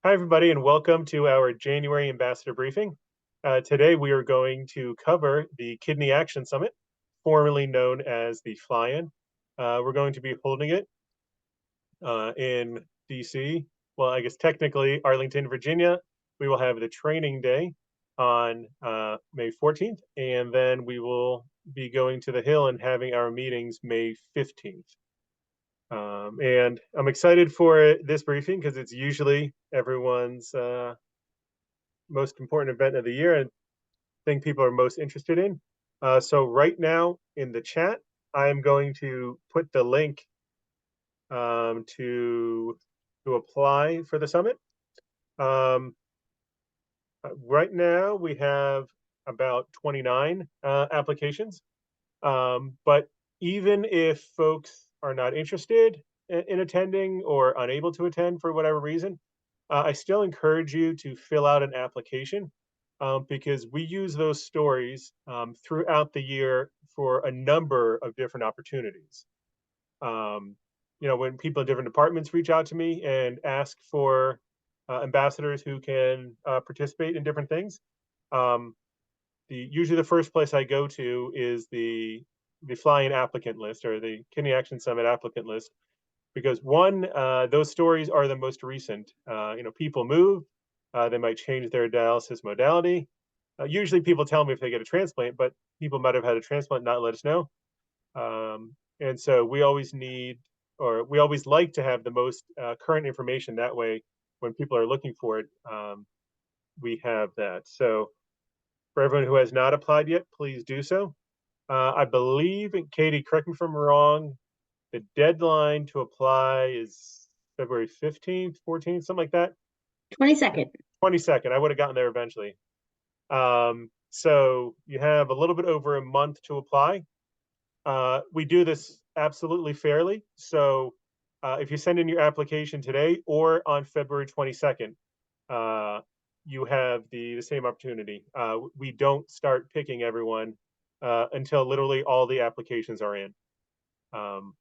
Hi, everybody, and welcome to our January Ambassador Briefing. Today, we are going to cover the Kidney Action Summit, formerly known as the Fly-In. We're going to be holding it in DC. Well, I guess technically Arlington, Virginia. We will have the training day on May 14th, and then we will be going to the Hill and having our meetings May 15th. And I'm excited for this briefing because it's usually everyone's most important event of the year and thing people are most interested in. So right now in the chat, I am going to put the link to apply for the summit. Um, right now we have about 29 applications, but even if folks are not interested in attending or unable to attend for whatever reason, I still encourage you to fill out an application because we use those stories throughout the year for a number of different opportunities. Um, when people in different departments reach out to me and ask for ambassadors who can participate in different things, um, usually the first place I go to is the fly-in applicant list or the Kidney Action Summit applicant list because one, those stories are the most recent. People move, they might change their dialysis modality. Usually, people tell me if they get a transplant, but people might have had a transplant, not let us know. And so we always need, or we always like to have the most current information. That way, when people are looking for it, we have that. So for everyone who has not applied yet, please do so. I believe, and Katie, correct me if I'm wrong, the deadline to apply is February 15th, 14th, something like that. 22nd. 22nd. I would have gotten there eventually. So you have a little bit over a month to apply. We do this absolutely fairly. So if you send in your application today or on February 22nd, you have the same opportunity. We don't start picking everyone until literally all the applications are in. Um,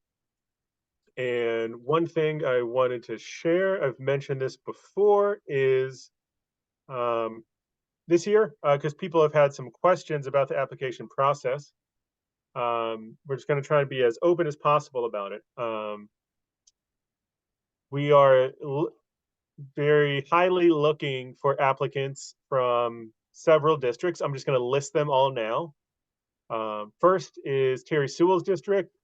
and one thing I wanted to share, I've mentioned this before, is um, this year, because people have had some questions about the application process. We're just going to try to be as open as possible about it. We are very highly looking for applicants from several districts. I'm just going to list them all now. First is Terry Sewell's district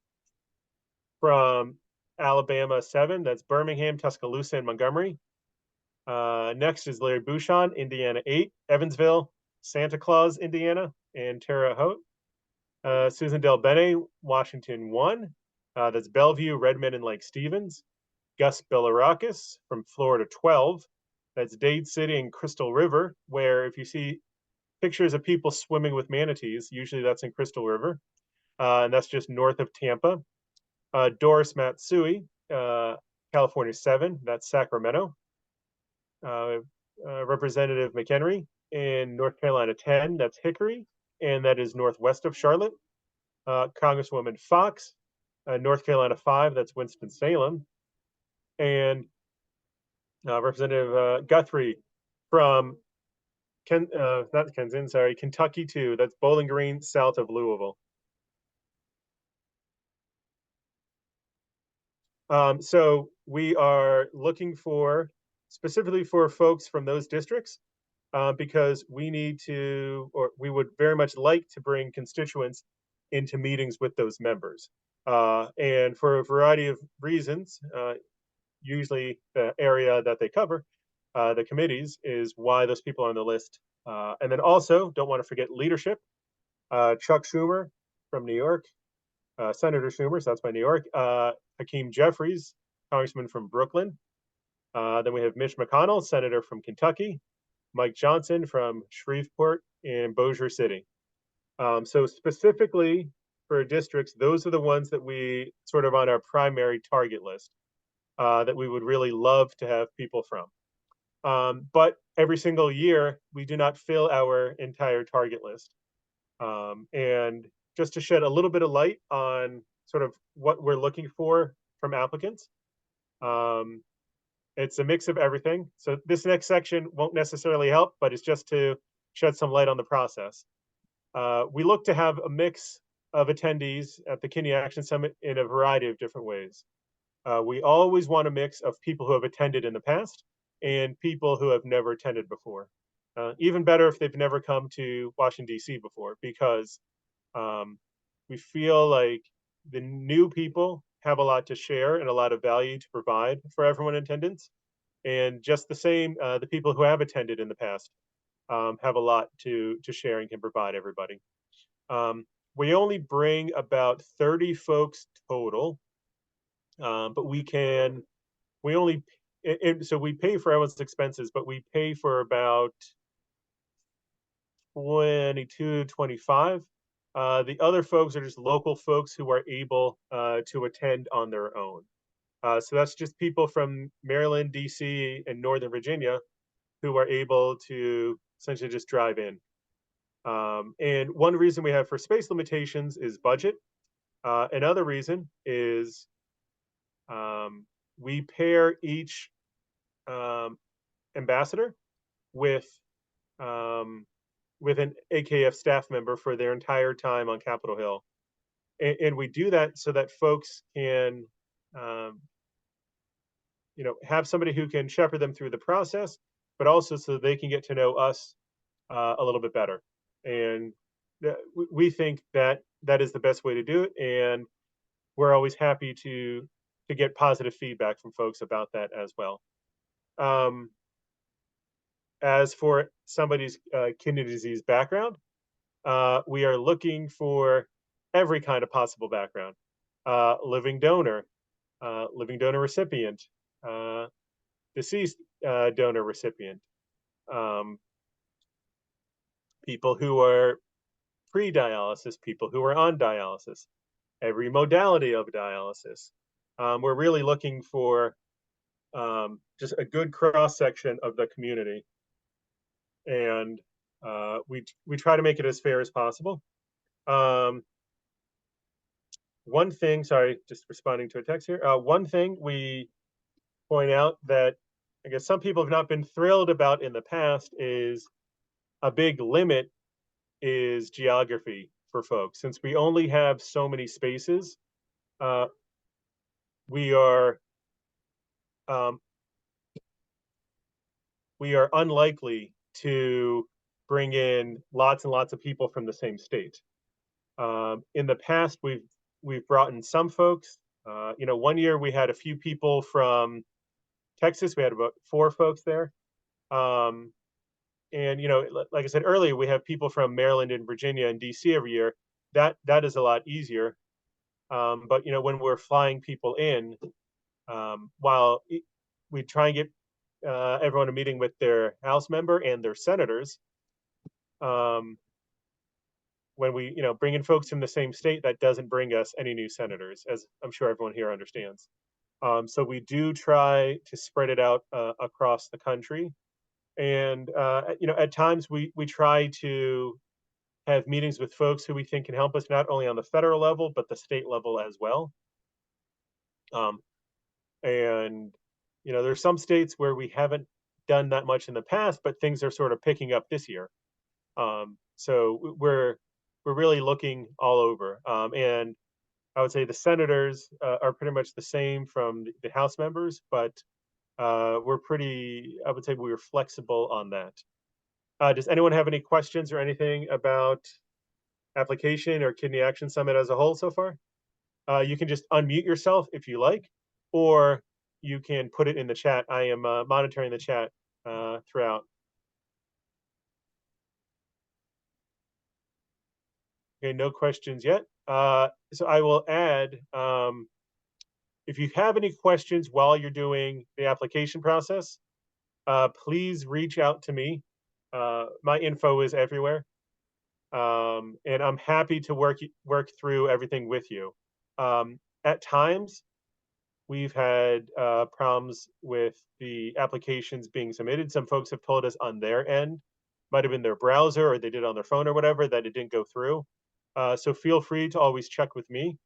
from Alabama 7. That's Birmingham, Tuscaloosa, and Montgomery. Next is Larry Bouchon, Indiana 8. Evansville, Santa Claus, Indiana, and Terre Haute. Susan Del Bene, Washington 1. That's Bellevue, Redmond, and Lake Stevens. Gus Belarakis from Florida 12. That's Dade City and Crystal River, where if you see pictures of people swimming with manatees, usually that's in Crystal River. And that's just north of Tampa. Doris Matsui, California 7. That's Sacramento. Representative McHenry in North Carolina 10. That's Hickory, and that is northwest of Charlotte. Congresswoman Fox, North Carolina 5. That's Winston-Salem. And Representative Guthrie from not Kensington, sorry, Kentucky 2. That's Bowling Green, south of Louisville. So we are looking for specifically for folks from those districts because we need to, or we would very much like to bring constituents into meetings with those members. And for a variety of reasons, usually the area that they cover, the committees, is why those people are on the list. And then also, don't want to forget leadership. Chuck Schumer from New York, Senator Schumer, so that's by New York. Hakeem Jeffries, Congressman from Brooklyn. Then we have Mitch McConnell, Senator from Kentucky. Mike Johnson from Shreveport and Bossier City. So specifically for districts, those are the ones that we sort of on our primary target list that we would really love to have people from. But every single year, we do not fill our entire target list. And just to shed a little bit of light on sort of what we're looking for from applicants, It's a mix of everything. So this next section won't necessarily help, but it's just to shed some light on the process. We look to have a mix of attendees at the Kidney Action Summit in a variety of different ways. We always want a mix of people who have attended in the past and people who have never attended before. Even better if they've never come to Washington, D.C. before, because um, we feel like the new people have a lot to share and a lot of value to provide for everyone in attendance. And just the same, the people who have attended in the past have a lot to share and can provide everybody. Um, we only bring about 30 folks total, but we only, so we pay for everyone's expenses, but we pay for about 22, 25. The other folks are just local folks who are able to attend on their own. So that's just people from Maryland, DC, and Northern Virginia who are able to essentially just drive in. And one reason we have for space limitations is budget. Another reason is um, we pair each um, ambassador with um, with an AKF staff member for their entire time on Capitol Hill, and we do that so that folks can, um, have somebody who can shepherd them through the process, but also so they can get to know us a little bit better. And we think that that is the best way to do it, and we're always happy to get positive feedback from folks about that as well. Um, as for somebody's kidney disease background, we are looking for every kind of possible background: living donor recipient, uh, deceased donor recipient, um, people who are pre-dialysis, people who are on dialysis, every modality of dialysis. We're really looking for just a good cross section of the community, and we try to make it as fair as possible. Um, One thing, sorry, just responding to a text here. One thing we point out that I guess some people have not been thrilled about in the past is a big limit is geography for folks. Since we only have so many spaces, uh, we are um, we are unlikely to bring in lots and lots of people from the same state. In the past, we've brought in some folks. One year we had a few people from Texas. We had about 4 folks there. Um, and like I said earlier, we have people from Maryland and Virginia and DC every year. That is a lot easier. But when we're flying people in, while we try and get everyone a meeting with their House member and their senators, um, when we bring in folks from the same state, that doesn't bring us any new senators, as I'm sure everyone here understands. So we do try to spread it out across the country, and at times we try to have meetings with folks who we think can help us not only on the federal level but the state level as well. Um, and there's some states where we haven't done that much in the past, but things are sort of picking up this year. So we're really looking all over, and I would say the senators are pretty much the same from the House members, but I would say we were flexible on that. Does anyone have any questions or anything about application or Kidney Action Summit as a whole so far? You can just unmute yourself if you like, or you can put it in the chat. I am monitoring the chat throughout. Okay, no questions yet. So I will add, if you have any questions while you're doing the application process, please reach out to me. My info is everywhere, and I'm happy to work through everything with you. At times, we've had problems with the applications being submitted. Some folks have told us on their end, might have been their browser or they did it on their phone or whatever, that it didn't go through. So feel free to always check with me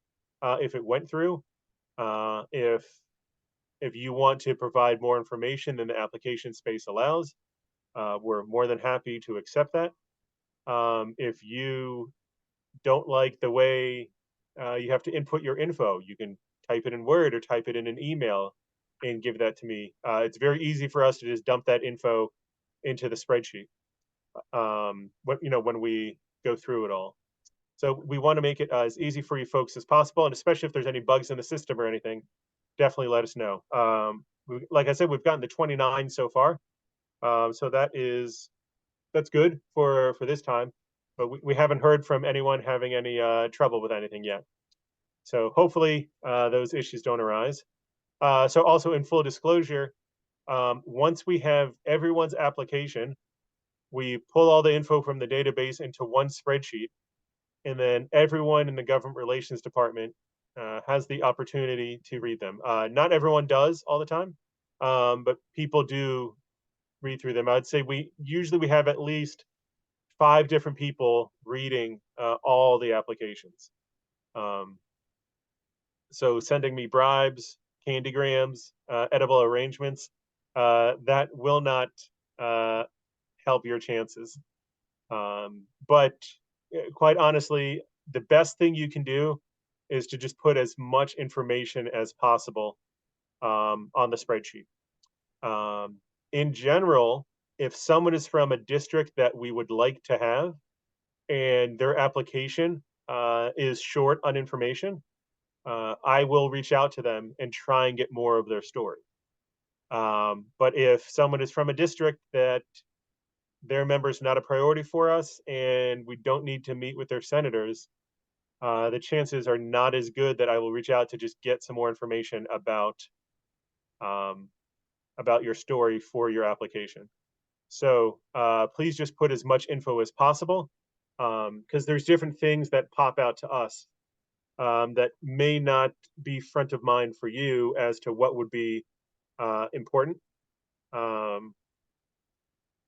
if it went through. If if you want to provide more information than the application space allows, we're more than happy to accept that. If you don't like the way you have to input your info, you can type it in Word or type it in an email and give that to me. It's very easy for us to just dump that info into the spreadsheet. When we go through it all. So we want to make it as easy for you folks as possible, and especially if there's any bugs in the system or anything, definitely let us know. Like I said, we've gotten to 29 so far, so that's good for this time. But we haven't heard from anyone having any trouble with anything yet. So hopefully those issues don't arise. So also in full disclosure, once we have everyone's application, we pull all the info from the database into one spreadsheet, and then everyone in the government relations department has the opportunity to read them. Not everyone does all the time, but people do read through them. I'd say we have at least 5 different people reading all the applications. Um, so sending me bribes, candygrams, edible arrangements, that will not uh, help your chances. But quite honestly, the best thing you can do is to just put as much information as possible on the spreadsheet. In general, if someone is from a district that we would like to have and their application is short on information, I will reach out to them and try and get more of their story. But if someone is from a district that their members not a priority for us and we don't need to meet with their senators, the chances are not as good that I will reach out to just get some more information um, about your story for your application. So please just put as much info as possible, because there's different things that pop out to us that may not be front of mind for you as to what would be important. Um,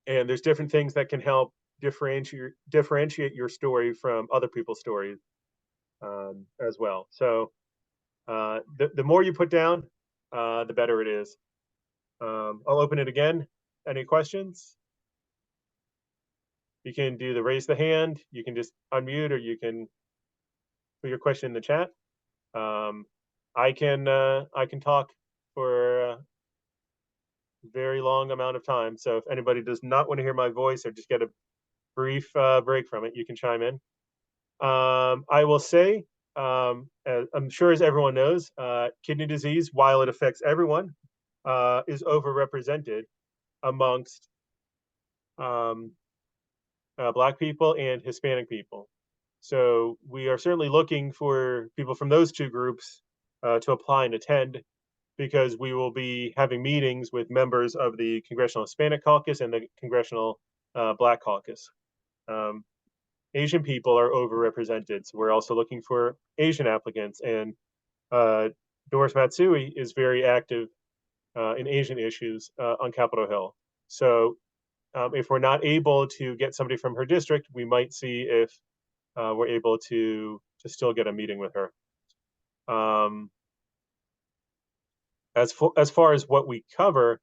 and there's different things that can help differentiate your story from other people's stories as well. So the more you put down, the better it is. I'll open it again. Any questions? You can do the raise the hand. You can just unmute, or you can put your question in the chat. Um, I can talk for a very long amount of time. So if anybody does not want to hear my voice or just get a brief break from it, you can chime in. I will say, as I'm sure as everyone knows, kidney disease, while it affects everyone, is overrepresented amongst um, Black people and Hispanic people. So we are certainly looking for people from those two groups to apply and attend, because we will be having meetings with members of the Congressional Hispanic Caucus and the Congressional Black Caucus. Um, Asian people are overrepresented, so we're also looking for Asian applicants. And uh, Doris Matsui is very active in Asian issues on Capitol Hill. So if we're not able to get somebody from her district, we might see if we're able to still get a meeting with her. As far as what we cover,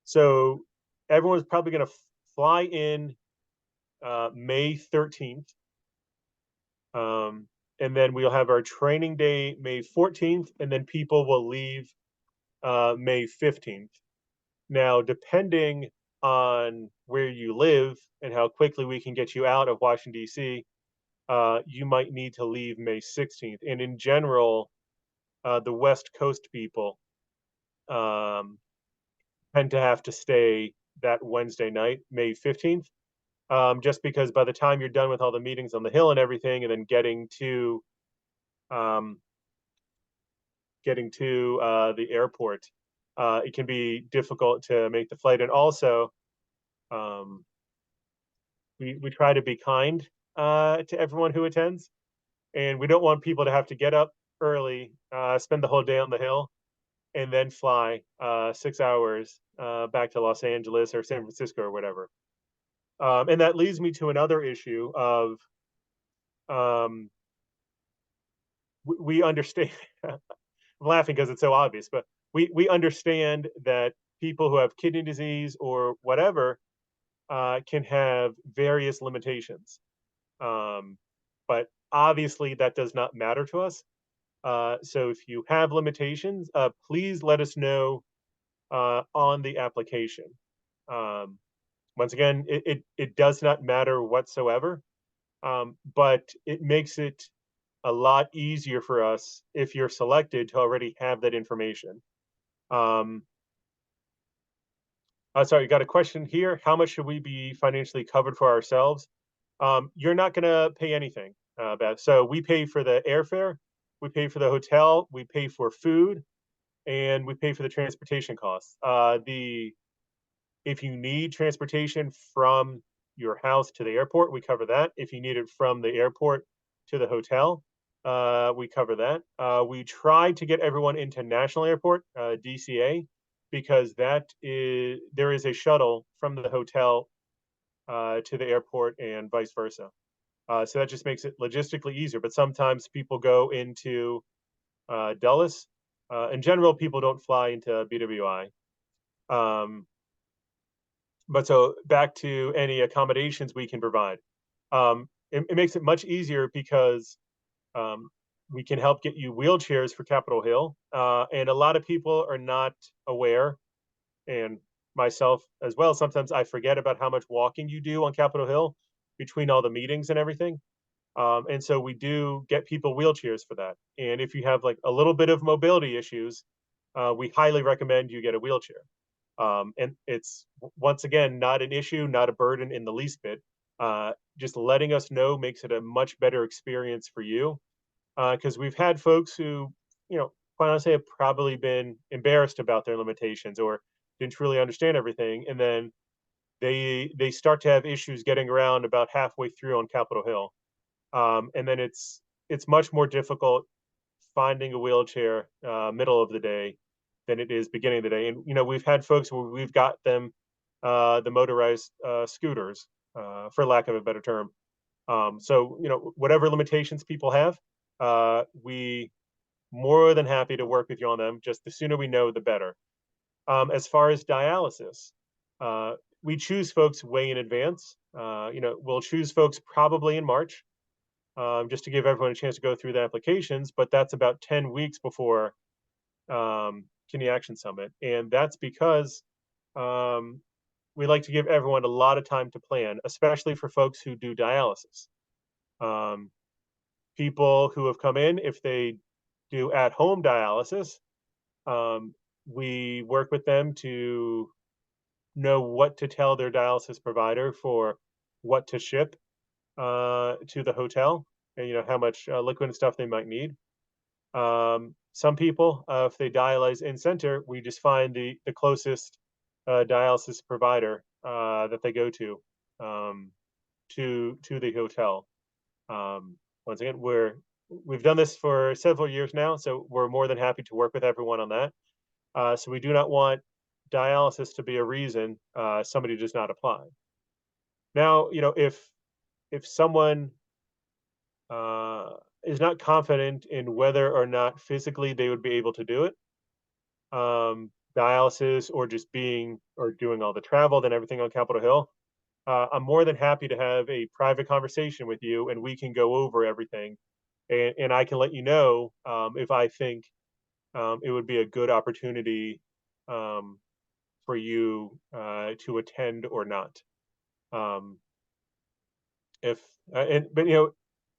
so everyone's probably going to fly in May 13th. And then we'll have our training day May 14th, and then people will leave May 15th. Now, depending on where you live and how quickly we can get you out of Washington, D.C., you might need to leave May 16th. And in general, the West Coast people um, tend to have to stay that Wednesday night, May 15th, just because by the time you're done with all the meetings on the Hill and everything, and then um, getting to the airport, it can be difficult to make the flight. And also, um, we try to be kind to everyone who attends, and we don't want people to have to get up early, spend the whole day on the Hill, and then fly 6 hours back to Los Angeles or San Francisco or whatever. And that leads me to another issue of um, we understand. I'm laughing because it's so obvious, but we understand that people who have kidney disease or whatever can have various limitations. Um, but obviously, that does not matter to us. So if you have limitations, please let us know on the application. Um, Once again, it does not matter whatsoever, but it makes it a lot easier for us if you're selected to already have that information. Um, Sorry, got a question here. How much should we be financially covered for ourselves? You're not going to pay anything, Beth. So we pay for the airfare, we pay for the hotel, we pay for food, and we pay for the transportation costs. The If you need transportation from your house to the airport, we cover that. If you need it from the airport to the hotel, we cover that. We try to get everyone into National Airport, DCA, because there is a shuttle from the hotel to the airport and vice versa. So that just makes it logistically easier. But sometimes people go into Dulles. In general, people don't fly into BWI. Um, but so back to any accommodations we can provide. It makes it much easier because um, we can help get you wheelchairs for Capitol Hill. And a lot of people are not aware, and myself as well. Sometimes I forget about how much walking you do on Capitol Hill between all the meetings and everything. And so we do get people wheelchairs for that. And if you have like a little bit of mobility issues, we highly recommend you get a wheelchair. And it's once again not an issue, not a burden in the least bit. Just letting us know makes it a much better experience for you. Because we've had folks who, quite honestly, have probably been embarrassed about their limitations or didn't truly understand everything, and then they start to have issues getting around about halfway through on Capitol Hill, and then it's much more difficult finding a wheelchair middle of the day than it is beginning of the day. And we've had folks where we've got them the motorized scooters, for lack of a better term. So whatever limitations people have, we more than happy to work with you on them. Just the sooner we know, the better. As far as dialysis, uh, we choose folks way in advance. We'll choose folks probably in March, just to give everyone a chance to go through the applications. But that's about 10 weeks before Kidney Action Summit. And that's because um, we like to give everyone a lot of time to plan, especially for folks who do dialysis. Um, People who have come in, if they do at home dialysis, um, we work with them to know what to tell their dialysis provider for what to ship to the hotel, and how much liquid and stuff they might need. Some people, if they dialyze in center, we just find the closest dialysis provider that they go um, to the hotel. Once again, we've done this for several years now, so we're more than happy to work with everyone on that. So we do not want dialysis to be a reason somebody does not apply. Now, if someone uh, is not confident in whether or not physically they would be able to do it, dialysis or just being or doing all the travel and everything on Capitol Hill, I'm more than happy to have a private conversation with you, and we can go over everything, and I can let you know if I think it would be a good opportunity um, for you to attend or not. Um, if and but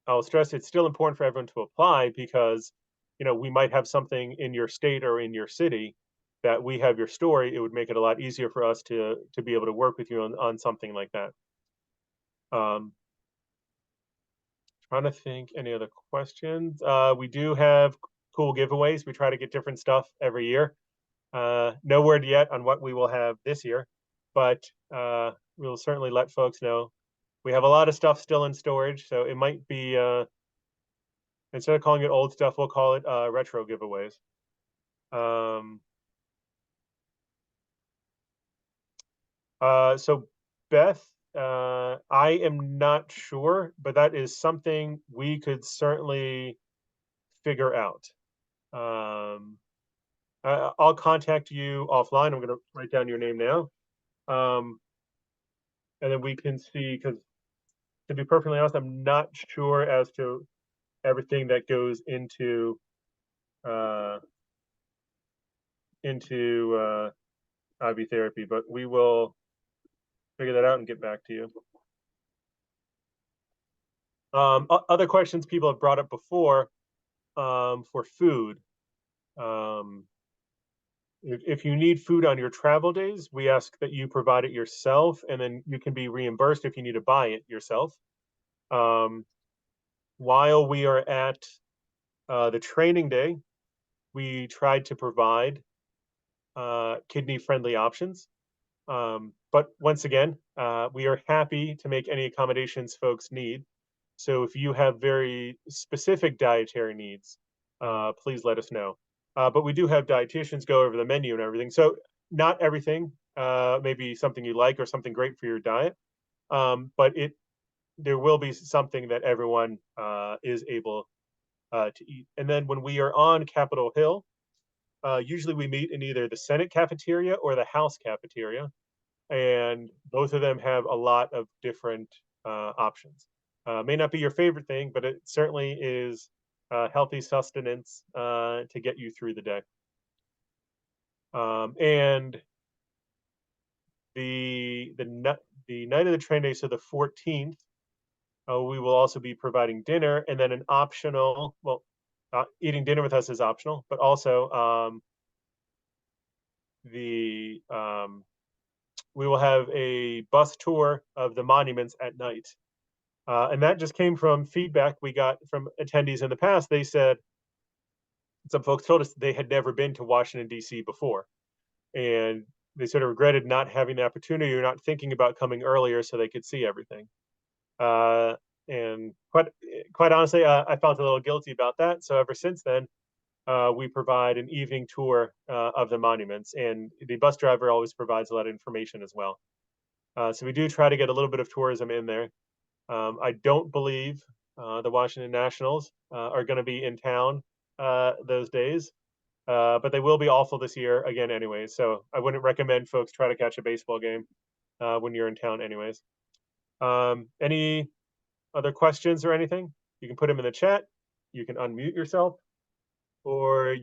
I'll stress it's still important for everyone to apply because we might have something in your state or in your city that we have your story. It would make it a lot easier for us to be able to work with you on something like that. Um, Trying to think any other questions. We do have cool giveaways. We try to get different stuff every year. No word yet on what we will have this year, but we'll certainly let folks know. We have a lot of stuff still in storage, so it might be instead of calling it old stuff, we'll call it retro giveaways. Um, so Beth, I am not sure, but that is something we could certainly figure out. Um, I'll contact you offline. I'm going to write down your name now. And then we can see, because to be perfectly honest, I'm not sure as to everything that goes uh, into IV therapy, but we will figure that out and get back to you. Other questions people have brought up before for food. Um, if you need food on your travel days, we ask that you provide it yourself, and then you can be reimbursed if you need to buy it yourself. Um, while we are at the training day, we tried to provide kidney-friendly options. But once again, we are happy to make any accommodations folks need. So if you have very specific dietary needs, please let us know. But we do have dietitians go over the menu and everything. So not everything may be something you like or something great for your diet, but there will be something that everyone is able to eat. And then when we are on Capitol Hill, usually we meet in either the Senate cafeteria or the House cafeteria, and both of them have a lot of different options. May not be your favorite thing, but it certainly is healthy sustenance to get you through the day. And the night of the train day, so the 14th, we will also be providing dinner, and then an optional. Well, eating dinner with us is optional, but also the we will have a bus tour of the monuments at night. And that just came from feedback we got from attendees in the past. They said some folks told us they had never been to Washington, D.C. before. And they sort of regretted not having the opportunity or not thinking about coming earlier so they could see everything. And quite honestly, I felt a little guilty about that. So ever since then, we provide an evening tour of the monuments, and the bus driver always provides a lot of information as well. So we do try to get a little bit of tourism in there. I don't believe the Washington Nationals are going to be in town those days, but they will be awful this year again, anyways. So I wouldn't recommend folks try to catch a baseball game when you're in town, anyways. Any other questions or anything? You can put them in the chat. You can unmute yourself, or um,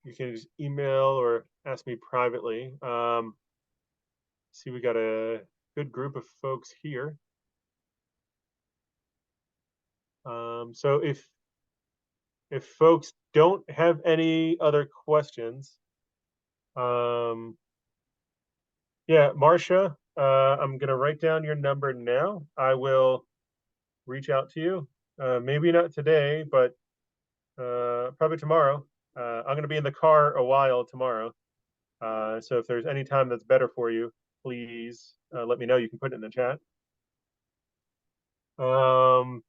you can just email or ask me privately. See, we got a good group of folks here. So if folks don't have any other questions, yeah, Marcia, I'm gonna write down your number now. I will reach out to you. Maybe not today, but probably tomorrow. I'm gonna be in the car a while tomorrow. So if there's any time that's better for you, please let me know. You can put it in the chat. Um,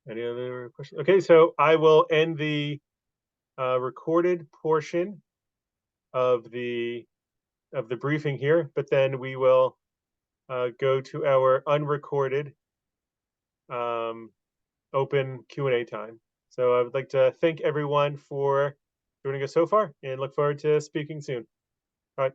any other questions? Okay, so I will end the recorded portion of the briefing here, but then we will go to our unrecorded open Q&A time. So I would like to thank everyone for joining us so far and look forward to speaking soon. All right.